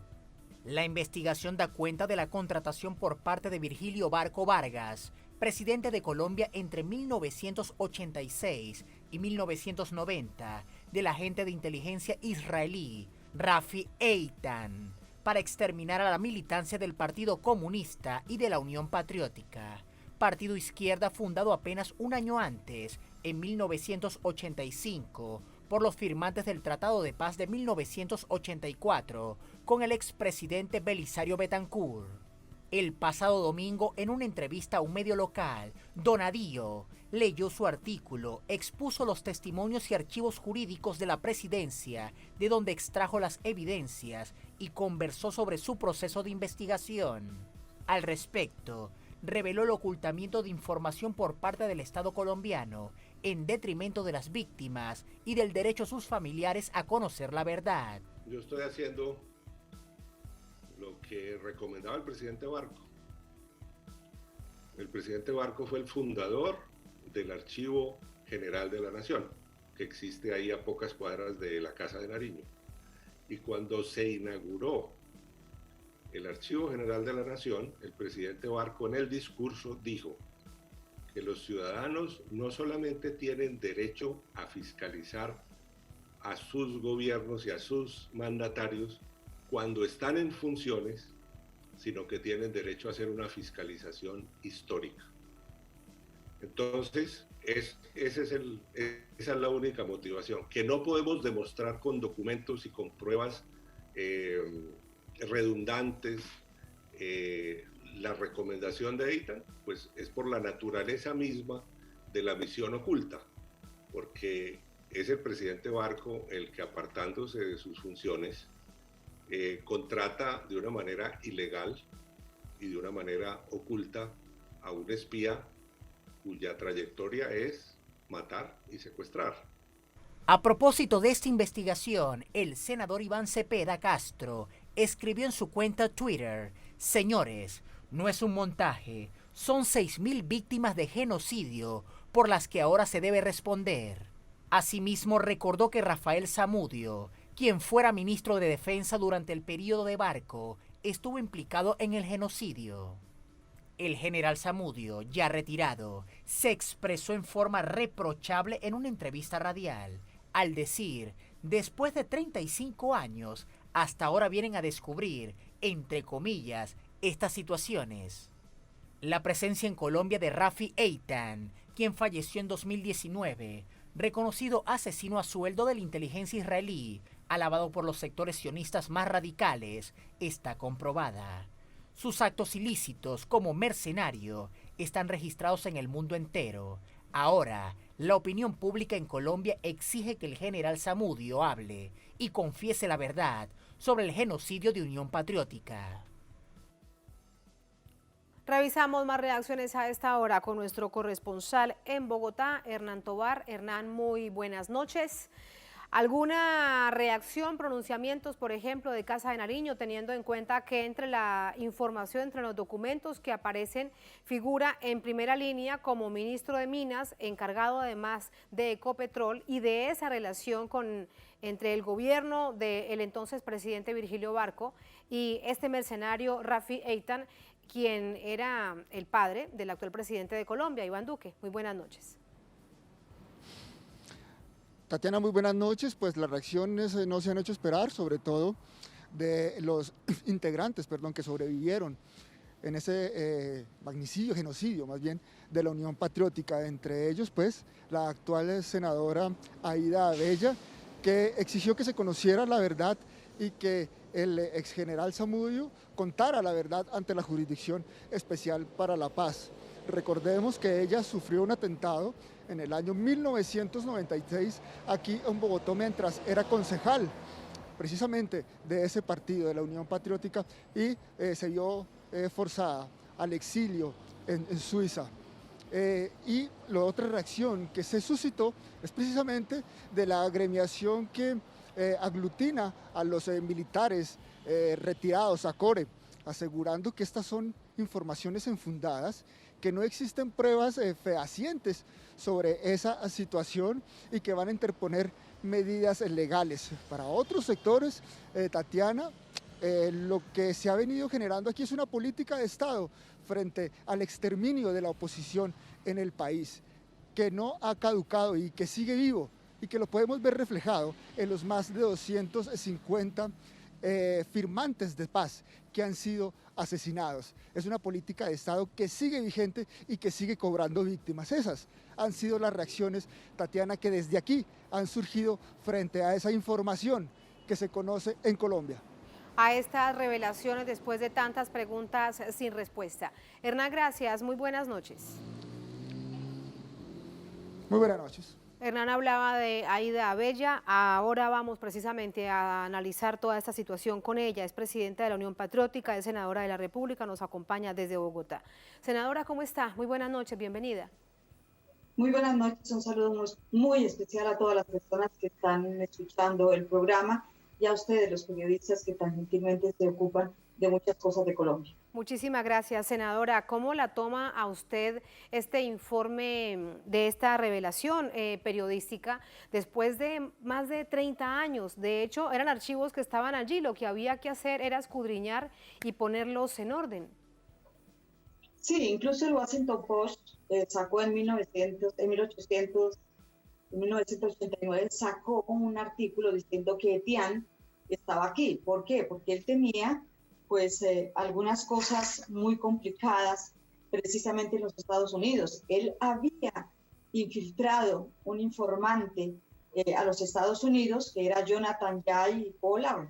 La investigación da cuenta de la contratación por parte de Virgilio Barco Vargas, presidente de Colombia entre 1986 y 1990, del agente de inteligencia israelí Rafi Eitan, para exterminar a la militancia del Partido Comunista y de la Unión Patriótica, partido izquierda fundado apenas un año antes, en 1985, por los firmantes del Tratado de Paz de 1984 con el expresidente Belisario Betancur. El pasado domingo, en una entrevista a un medio local, Donadío leyó su artículo, expuso los testimonios y archivos jurídicos de la presidencia, de donde extrajo las evidencias y conversó sobre su proceso de investigación. Al respecto, reveló el ocultamiento de información por parte del Estado colombiano, en detrimento de las víctimas y del derecho de sus familiares a conocer la verdad. Yo estoy haciendo lo que recomendaba el presidente Barco. El presidente Barco fue el fundador del Archivo General de la Nación, que existe ahí a pocas cuadras de la Casa de Nariño. Y cuando se inauguró el Archivo General de la Nación, el presidente Barco en el discurso dijo que que los ciudadanos no solamente tienen derecho a fiscalizar a sus gobiernos y a sus mandatarios cuando están en funciones, sino que tienen derecho a hacer una fiscalización histórica. Entonces, esa es la única motivación, que no podemos demostrar con documentos y con pruebas redundantes. La recomendación de Eitan, pues es por la naturaleza misma de la misión oculta, porque es el presidente Barco el que, apartándose de sus funciones, contrata de una manera ilegal y de una manera oculta a un espía cuya trayectoria es matar y secuestrar. A propósito de esta investigación, el senador Iván Cepeda Castro escribió en su cuenta Twitter: señores, no es un montaje, son 6.000 víctimas de genocidio por las que ahora se debe responder. Asimismo, recordó que Rafael Zamudio, quien fuera ministro de Defensa durante el periodo de Barco, estuvo implicado en el genocidio. El general Zamudio, ya retirado, se expresó en forma reprochable en una entrevista radial, al decir: después de 35 años, hasta ahora vienen a descubrir, entre comillas, estas situaciones. La presencia en Colombia de Rafi Eitan, quien falleció en 2019, reconocido asesino a sueldo de la inteligencia israelí, alabado por los sectores sionistas más radicales, está comprobada. Sus actos ilícitos como mercenario están registrados en el mundo entero. Ahora, la opinión pública en Colombia exige que el general Zamudio hable y confiese la verdad sobre el genocidio de Unión Patriótica. Revisamos más reacciones a esta hora con nuestro corresponsal en Bogotá, Hernán Tobar. Hernán, muy buenas noches. ¿Alguna reacción, pronunciamientos, por ejemplo, de Casa de Nariño, teniendo en cuenta que entre la información, entre los documentos que aparecen, figura en primera línea como ministro de Minas, encargado además de Ecopetrol y de esa relación entre el gobierno del entonces presidente Virgilio Barco y este mercenario Rafi Eitan, quien era el padre del actual presidente de Colombia, Iván Duque? Muy buenas noches. Tatiana, muy buenas noches. Pues las reacciones no se han hecho esperar, sobre todo de los integrantes, que sobrevivieron en ese magnicidio, genocidio más bien, de la Unión Patriótica. Entre ellos, pues, la actual senadora Aida Abella, que exigió que se conociera la verdad y que el exgeneral Zamudio contara la verdad ante la Jurisdicción Especial para la Paz. Recordemos que ella sufrió un atentado en el año 1996 aquí en Bogotá mientras era concejal precisamente de ese partido, de la Unión Patriótica, y se vio forzada al exilio en Suiza. Y la otra reacción que se suscitó es precisamente de la agremiación que aglutina a los militares retirados, a CORE, asegurando que estas son informaciones infundadas, que no existen pruebas fehacientes sobre esa situación y que van a interponer medidas legales. Para otros sectores, Tatiana, lo que se ha venido generando aquí es una política de Estado frente al exterminio de la oposición en el país, que no ha caducado y que sigue vivo, y que lo podemos ver reflejado en los más de 250 firmantes de paz que han sido asesinados. Es una política de Estado que sigue vigente y que sigue cobrando víctimas. Esas han sido las reacciones, Tatiana, que desde aquí han surgido frente a esa información que se conoce en Colombia. A estas revelaciones después de tantas preguntas sin respuesta. Hernán, gracias. Muy buenas noches. Muy buenas noches. Hernán hablaba de Aida Abella, ahora vamos precisamente a analizar toda esta situación con ella. Es presidenta de la Unión Patriótica, es senadora de la República, nos acompaña desde Bogotá. Senadora, ¿cómo está? Muy buenas noches, bienvenida. Muy buenas noches, un saludo muy especial a todas las personas que están escuchando el programa y a ustedes, los periodistas que tan gentilmente se ocupan de muchas cosas de Colombia. Muchísimas gracias, senadora. ¿Cómo la toma a usted este informe de esta revelación periodística después de más de 30 años? De hecho, eran archivos que estaban allí, lo que había que hacer era escudriñar y ponerlos en orden. Sí, incluso el Washington Post sacó en 1989 sacó un artículo diciendo que Etienne estaba aquí. ¿Por qué? Porque él tenía pues algunas cosas muy complicadas precisamente en los Estados Unidos. Él había infiltrado un informante a los Estados Unidos, que era Jonathan Jay Pollard,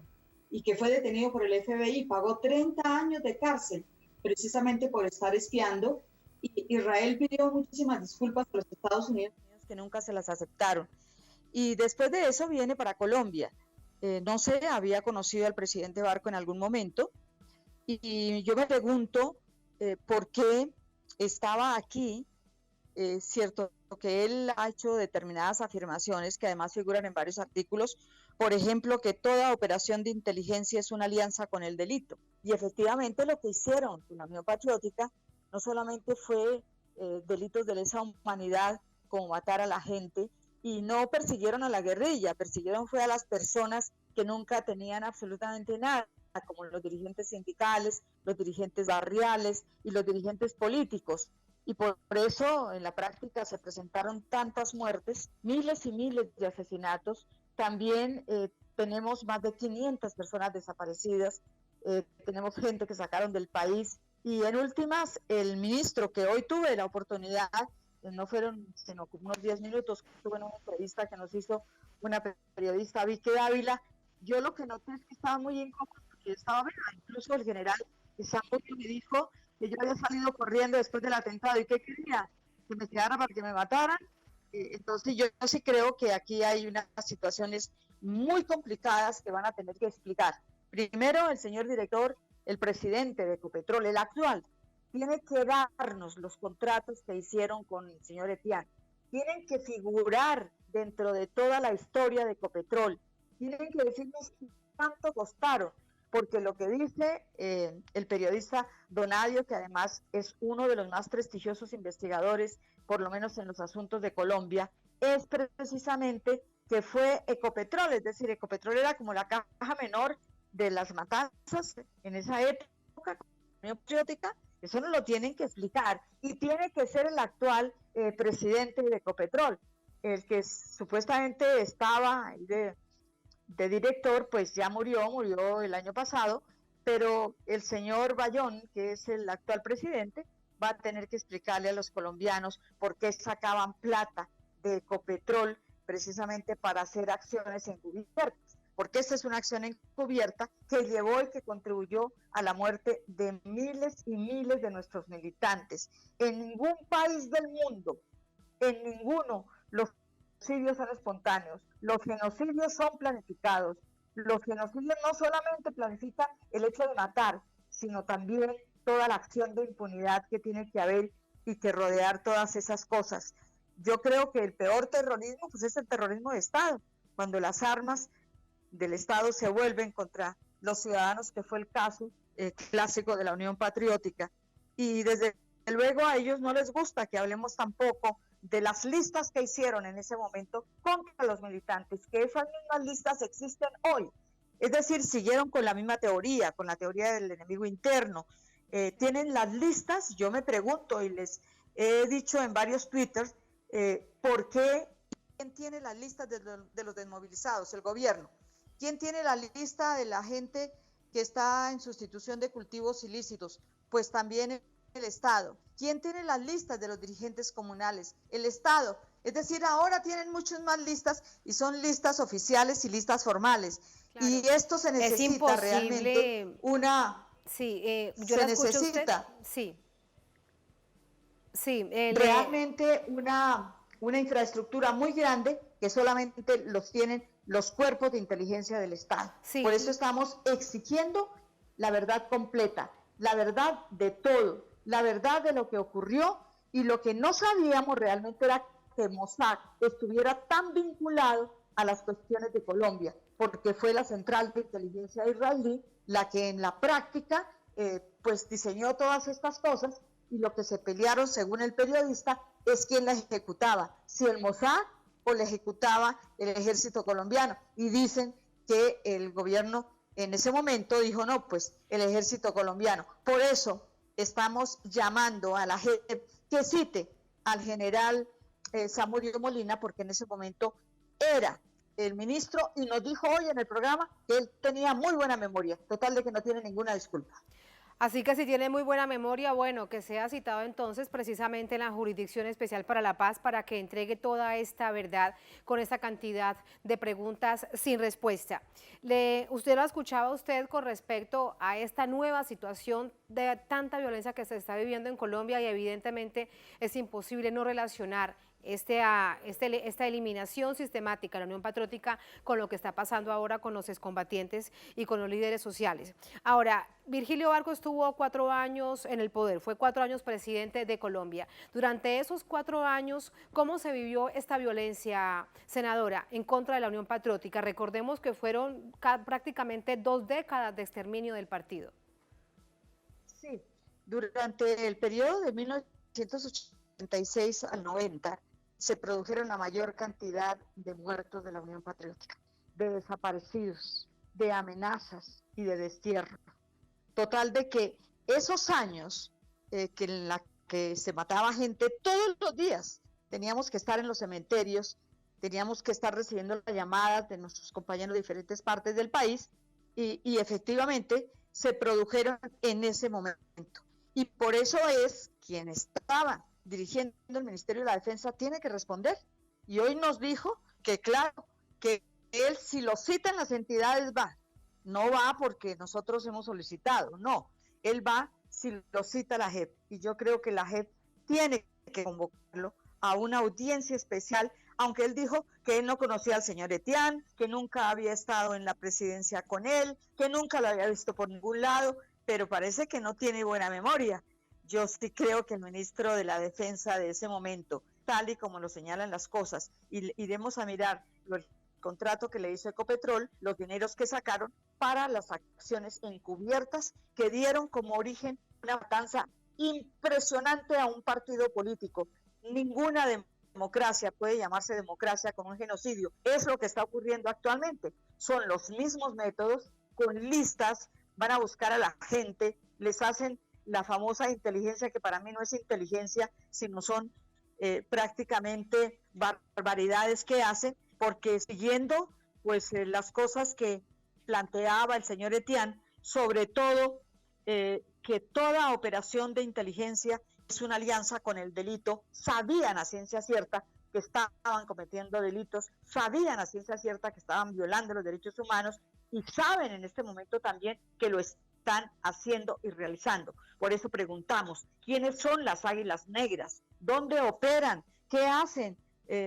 y que fue detenido por el FBI, pagó 30 años de cárcel precisamente por estar espiando. Y Israel pidió muchísimas disculpas a los Estados Unidos, que nunca se las aceptaron. Y después de eso viene para Colombia. No sé, había conocido al presidente Barco en algún momento, y yo me pregunto por qué estaba aquí. Cierto que él ha hecho determinadas afirmaciones que además figuran en varios artículos, por ejemplo, que toda operación de inteligencia es una alianza con el delito. Y efectivamente lo que hicieron con la Unión Patriótica no solamente fue delitos de lesa humanidad, como matar a la gente, y no persiguieron a la guerrilla, persiguieron fue a las personas que nunca tenían absolutamente nada, como los dirigentes sindicales, los dirigentes barriales y los dirigentes políticos. Y por eso en la práctica se presentaron tantas muertes, miles y miles de asesinatos. También tenemos más de 500 personas desaparecidas, tenemos gente que sacaron del país. Y en últimas, el ministro, que hoy tuve la oportunidad, no fueron sino como unos 10 minutos, tuve una entrevista que nos hizo una periodista, Vicky Dávila. Yo lo que noté es que estaba muy incómodo, porque estaba viva. Incluso el general Zambuti me dijo que yo había salido corriendo después del atentado y que quería que me quedara para que me mataran. Entonces yo sí creo que aquí hay unas situaciones muy complicadas que van a tener que explicar. Primero, el señor director, el presidente de Ecopetrol, el actual, tiene que darnos los contratos que hicieron con el señor Etienne. Tienen que figurar dentro de toda la historia de Ecopetrol. Tienen que decirnos cuánto costaron, porque lo que dice el periodista Donadio, que además es uno de los más prestigiosos investigadores, por lo menos en los asuntos de Colombia, es precisamente que fue Ecopetrol, es decir, Ecopetrol era como la caja menor de las matanzas en esa época patriótica. Eso no lo tienen que explicar, y tiene que ser el actual presidente de Ecopetrol, el que supuestamente estaba de director, pues ya murió el año pasado, pero el señor Bayón, que es el actual presidente, va a tener que explicarle a los colombianos por qué sacaban plata de Ecopetrol precisamente para hacer acciones encubiertas, porque esta es una acción encubierta que llevó y que contribuyó a la muerte de miles y miles de nuestros militantes. En ningún país del mundo, en ninguno, los genocidios son espontáneos, los genocidios son planificados. Los genocidios no solamente planifican el hecho de matar, sino también toda la acción de impunidad que tiene que haber y que rodear todas esas cosas. Yo creo que el peor terrorismo pues es el terrorismo de Estado, cuando las armas del Estado se vuelven contra los ciudadanos, que fue el caso clásico de la Unión Patriótica. Y desde luego a ellos no les gusta que hablemos tampoco de las listas que hicieron en ese momento contra los militantes, que esas mismas listas existen hoy. Es decir, siguieron con la misma teoría, con la teoría del enemigo interno. Tienen las listas, yo me pregunto y les he dicho en varios twitters, ¿por qué? ¿Quién tiene las listas de los desmovilizados? El gobierno. ¿Quién tiene la lista de la gente que está en sustitución de cultivos ilícitos? Pues también el Estado. ¿Quién tiene las listas de los dirigentes comunales? El Estado. Es decir, ahora tienen muchas más listas y son listas oficiales y listas formales. Claro. Y esto se necesita realmente una... Sí, yo se la escucho necesita. Usted. Sí. Realmente una infraestructura muy grande que solamente los tienen los cuerpos de inteligencia del Estado. Sí. Por eso estamos exigiendo la verdad completa, la verdad de todo, la verdad de lo que ocurrió, y lo que no sabíamos realmente era que Mossad estuviera tan vinculado a las cuestiones de Colombia, porque fue la central de inteligencia israelí la que en la práctica pues diseñó todas estas cosas, y lo que se pelearon, según el periodista, es quién la ejecutaba, si el Mossad o la ejecutaba el ejército colombiano, y dicen que el gobierno en ese momento dijo no, pues el ejército colombiano. Por eso estamos llamando a la JEP que cite al general Samudio Molina, porque en ese momento era el ministro y nos dijo hoy en el programa que él tenía muy buena memoria, total de que no tiene ninguna disculpa. Así que si tiene muy buena memoria, bueno, que sea citado entonces precisamente en la Jurisdicción Especial para la Paz para que entregue toda esta verdad con esta cantidad de preguntas sin respuesta. Usted lo escuchaba usted con respecto a esta nueva situación de tanta violencia que se está viviendo en Colombia y evidentemente es imposible no relacionar esta eliminación sistemática de la Unión Patriótica con lo que está pasando ahora con los excombatientes y con los líderes sociales. Ahora, Virgilio Barco estuvo 4 años en el poder, fue 4 años presidente de Colombia. Durante esos 4 años, ¿cómo se vivió esta violencia, senadora, en contra de la Unión Patriótica? Recordemos que fueron prácticamente 2 décadas de exterminio del partido. Sí, durante el periodo de 1986 al 90, se produjeron la mayor cantidad de muertos de la Unión Patriótica, de desaparecidos, de amenazas y de destierro. Total de que esos años en la que se mataba gente todos los días, teníamos que estar en los cementerios, teníamos que estar recibiendo las llamadas de nuestros compañeros de diferentes partes del país y efectivamente se produjeron en ese momento. Y por eso es quien estaba dirigiendo el Ministerio de la Defensa tiene que responder. Y hoy nos dijo que claro, que él si lo citan las entidades va, no va porque nosotros hemos solicitado, no, él va si lo cita la JEP. Y yo creo que la JEP tiene que convocarlo a una audiencia especial, aunque él dijo que él no conocía al señor Etienne, que nunca había estado en la presidencia con él, que nunca lo había visto por ningún lado, pero parece que no tiene buena memoria. Yo sí creo que el ministro de la Defensa de ese momento, tal y como lo señalan las cosas, y iremos a mirar el contrato que le hizo Ecopetrol, los dineros que sacaron para las acciones encubiertas que dieron como origen una matanza impresionante a un partido político. Ninguna democracia puede llamarse democracia con un genocidio. Es lo que está ocurriendo actualmente. Son los mismos métodos, con listas, van a buscar a la gente, les hacen la famosa inteligencia, que para mí no es inteligencia, sino son prácticamente barbaridades que hacen, porque siguiendo pues las cosas que planteaba el señor Etienne, sobre todo que toda operación de inteligencia es una alianza con el delito, sabían a ciencia cierta que estaban cometiendo delitos, sabían a ciencia cierta que estaban violando los derechos humanos y saben en este momento también que lo están haciendo y realizando. Por eso preguntamos, ¿quiénes son las Águilas Negras? ¿Dónde operan? ¿Qué hacen?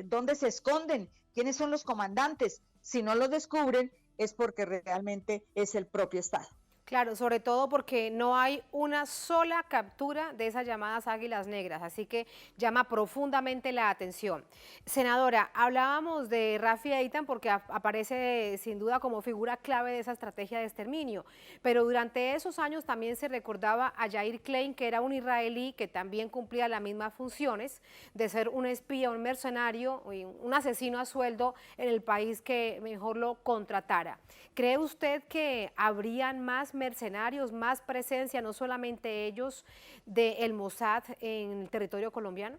¿Dónde se esconden? ¿Quiénes son los comandantes? Si no los descubren es porque realmente es el propio Estado. Claro, sobre todo porque no hay una sola captura de esas llamadas Águilas Negras, así que llama profundamente la atención. Senadora, hablábamos de Rafi Eitan porque aparece sin duda como figura clave de esa estrategia de exterminio, pero durante esos años también se recordaba a Yair Klein, que era un israelí que también cumplía las mismas funciones de ser un espía, un mercenario, un asesino a sueldo en el país que mejor lo contratara. ¿Cree usted que habrían más mercenarios, más presencia, no solamente ellos, del Mossad en el territorio colombiano?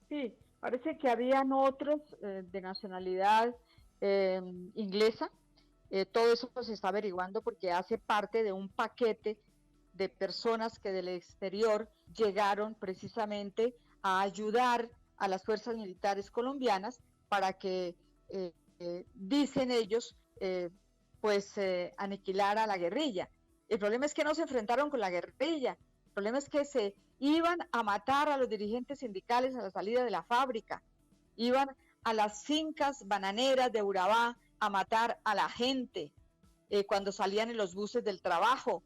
Sí, parece que habían otros de nacionalidad inglesa. Todo eso se está averiguando porque hace parte de un paquete de personas que del exterior llegaron precisamente a ayudar a las fuerzas militares colombianas para que, dicen ellos, aniquilar a la guerrilla. El problema es que no se enfrentaron con la guerrilla, el problema es que se iban a matar a los dirigentes sindicales a la salida de la fábrica, iban a las fincas bananeras de Urabá a matar a la gente cuando salían en los buses del trabajo.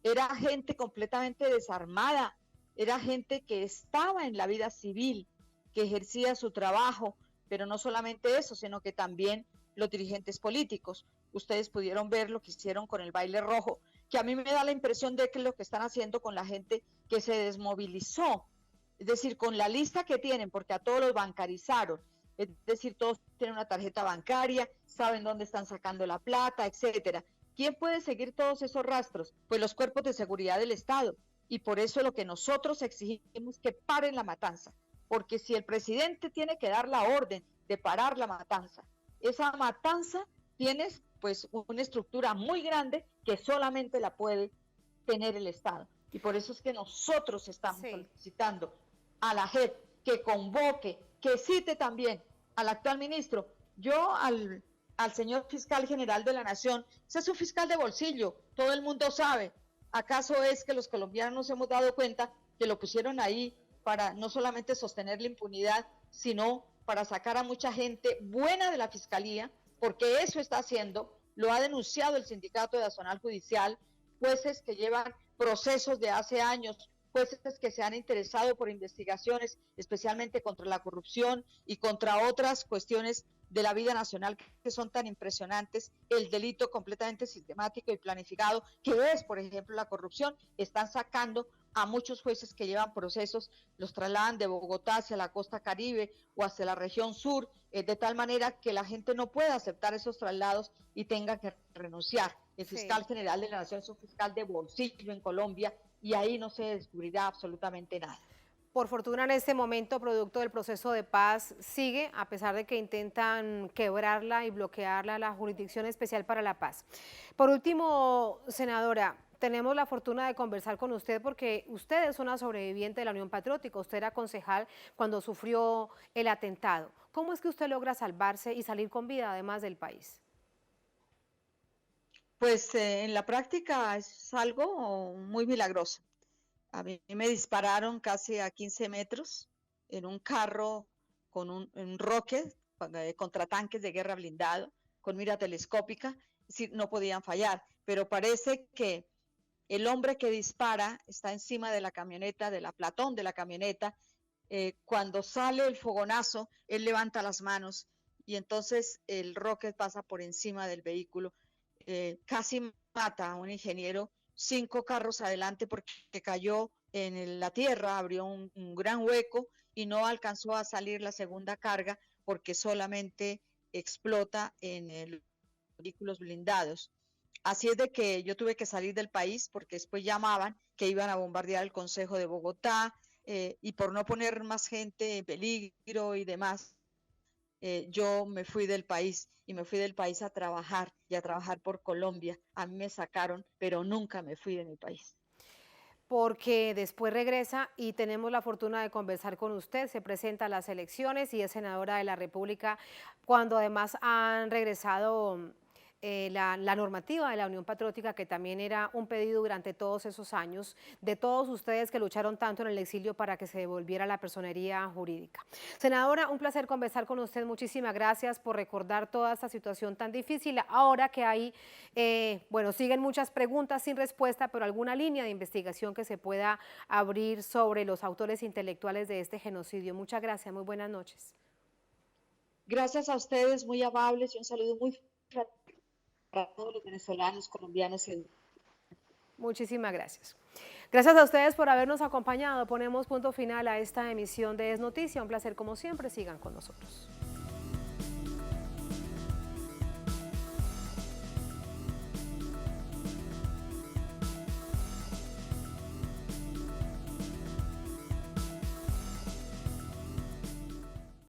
Era gente completamente desarmada, era gente que estaba en la vida civil, que ejercía su trabajo, pero no solamente eso, sino que también los dirigentes políticos. Ustedes pudieron ver lo que hicieron con el baile rojo, que a mí me da la impresión de que es lo que están haciendo con la gente que se desmovilizó, es decir, con la lista que tienen, porque a todos los bancarizaron, es decir, todos tienen una tarjeta bancaria, saben dónde están sacando la plata, etcétera. ¿Quién puede seguir todos esos rastros? Pues los cuerpos de seguridad del Estado. y por eso lo que nosotros exigimos es que paren la matanza, porque si el presidente tiene que dar la orden de parar la matanza, esa matanza tiene pues una estructura muy grande que solamente la puede tener el Estado. Y por eso es que nosotros estamos solicitando a la JEP que convoque, que cite también al actual ministro. Yo al señor fiscal general de la Nación, ese es un fiscal de bolsillo, todo el mundo sabe. ¿Acaso es que los colombianos nos hemos dado cuenta que lo pusieron ahí para no solamente sostener la impunidad, sino para sacar a mucha gente buena de la fiscalía? Porque eso está haciendo, lo ha denunciado el Sindicato de Personal Judicial, jueces que llevan procesos de hace años, jueces que se han interesado por investigaciones, especialmente contra la corrupción y contra otras cuestiones de la vida nacional que son tan impresionantes, el delito completamente sistemático y planificado, que es, por ejemplo, la corrupción. Están sacando a muchos jueces que llevan procesos, los trasladan de Bogotá hacia la costa Caribe o hacia la región sur, de tal manera que la gente no pueda aceptar esos traslados y tenga que renunciar. El fiscal general de la Nación es un fiscal de bolsillo en Colombia y ahí no se descubrirá absolutamente nada. Por fortuna, en este momento, producto del proceso de paz, sigue, a pesar de que intentan quebrarla y bloquearla, la Jurisdicción Especial para la Paz. Por último, senadora, tenemos la fortuna de conversar con usted porque usted es una sobreviviente de la Unión Patriótica, usted era concejal cuando sufrió el atentado. ¿Cómo es que usted logra salvarse y salir con vida, además del país? Pues en la práctica es algo muy milagroso. A mí me dispararon casi a 15 metros en un carro con un rocket contra tanques de guerra blindado, con mira telescópica, es decir, no podían fallar, pero parece que el hombre que dispara está encima de la camioneta, de la platón de la camioneta. Cuando sale el fogonazo, él levanta las manos y entonces el rocket pasa por encima del vehículo. Casi mata a un ingeniero 5 carros adelante porque cayó en la tierra, abrió un gran hueco y no alcanzó a salir la segunda carga porque solamente explota en los vehículos blindados. Así es de que yo tuve que salir del país porque después llamaban que iban a bombardear el Consejo de Bogotá y por no poner más gente en peligro y demás, yo me fui del país y me fui del país a trabajar y a trabajar por Colombia. A mí me sacaron, pero nunca me fui de mi país. Porque después regresa y tenemos la fortuna de conversar con usted, se presenta a las elecciones y es senadora de la República, cuando además han regresado la normativa de la Unión Patriótica, que también era un pedido durante todos esos años de todos ustedes que lucharon tanto en el exilio para que se devolviera la personería jurídica. Senadora, un placer conversar con usted, muchísimas gracias por recordar toda esta situación tan difícil, ahora que hay, bueno, siguen muchas preguntas sin respuesta, pero alguna línea de investigación que se pueda abrir sobre los autores intelectuales de este genocidio. Muchas gracias, muy buenas noches. Gracias a ustedes, muy amables y un saludo muy fraterno para todos los venezolanos, colombianos y... Muchísimas gracias. Gracias a ustedes por habernos acompañado. Ponemos punto final a esta emisión de Es Noticia. Un placer como siempre. Sigan con nosotros.